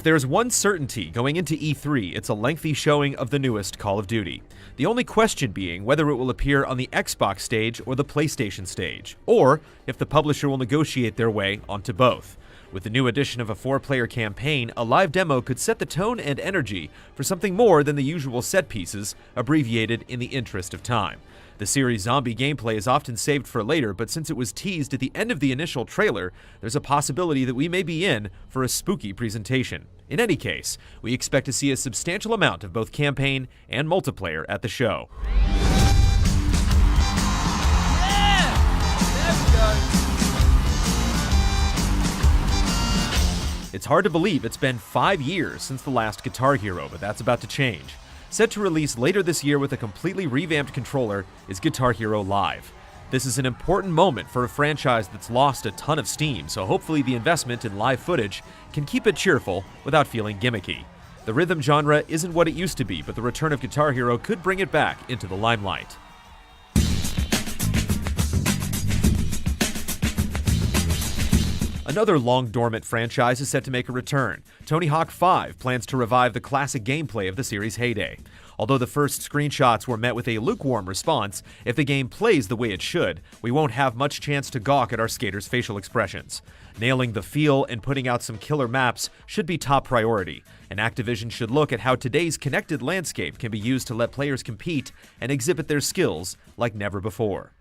If there's one certainty going into E3, it's a lengthy showing of the newest Call of Duty. The only question being whether it will appear on the Xbox stage or the PlayStation stage, or if the publisher will negotiate their way onto both. With the new addition of a 4-player campaign, a live demo could set the tone and energy for something more than the usual set pieces, abbreviated in the interest of time. The series' zombie gameplay is often saved for later, but since it was teased at the end of the initial trailer, there's a possibility that we may be in for a spooky presentation. In any case, we expect to see a substantial amount of both campaign and multiplayer at the show. It's hard to believe it's been 5 years since the last Guitar Hero, but that's about to change. Set to release later this year with a completely revamped controller is Guitar Hero Live. This is an important moment for a franchise that's lost a ton of steam, so hopefully the investment in live footage can keep it cheerful without feeling gimmicky. The rhythm genre isn't what it used to be, but the return of Guitar Hero could bring it back into the limelight. Another long-dormant franchise is set to make a return. Tony Hawk 5 plans to revive the classic gameplay of the series' heyday. Although the first screenshots were met with a lukewarm response, if the game plays the way it should, we won't have much chance to gawk at our skaters' facial expressions. Nailing the feel and putting out some killer maps should be top priority, and Activision should look at how today's connected landscape can be used to let players compete and exhibit their skills like never before.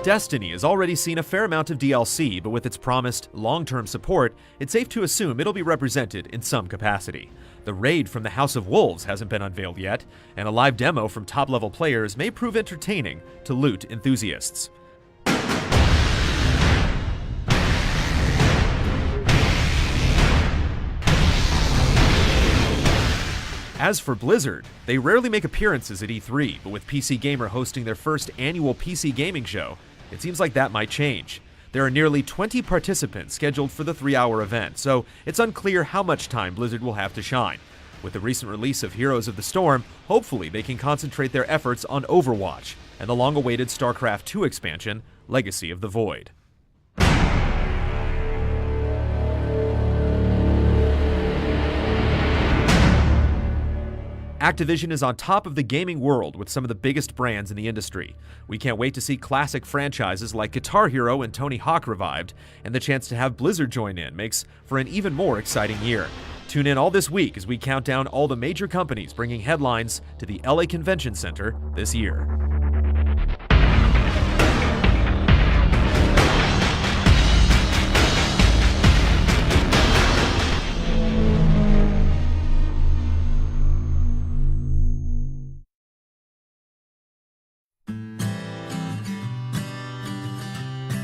Destiny has already seen a fair amount of DLC, but with its promised long-term support, it's safe to assume it'll be represented in some capacity. The raid from the House of Wolves hasn't been unveiled yet, and a live demo from top-level players may prove entertaining to loot enthusiasts. As for Blizzard, they rarely make appearances at E3, but with PC Gamer hosting their first annual PC gaming show, it seems like that might change. There are nearly 20 participants scheduled for the 3-hour event, so it's unclear how much time Blizzard will have to shine. With the recent release of Heroes of the Storm, hopefully they can concentrate their efforts on Overwatch and the long-awaited StarCraft II expansion, Legacy of the Void. Activision is on top of the gaming world with some of the biggest brands in the industry. We can't wait to see classic franchises like Guitar Hero and Tony Hawk revived, and the chance to have Blizzard join in makes for an even more exciting year. Tune in all this week as we count down all the major companies bringing headlines to the LA Convention Center this year.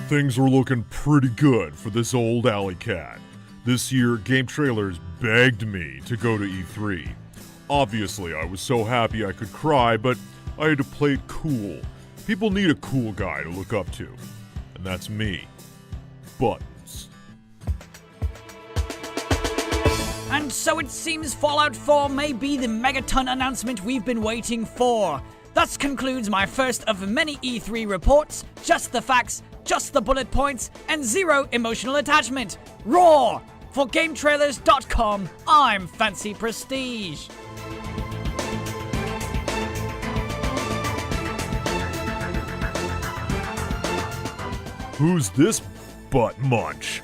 Things are looking pretty good for this old alley cat. This year, game trailers begged me to go to E3. Obviously, I was so happy I could cry, but I had to play it cool. People need a cool guy to look up to. And that's me. Buttons. And so it seems Fallout 4 may be the megaton announcement we've been waiting for. Thus concludes my first of many E3 reports. Just the facts, just the bullet points, and zero emotional attachment. Raw! For GameTrailers.com, I'm Fancy Prestige. Who's this butt munch?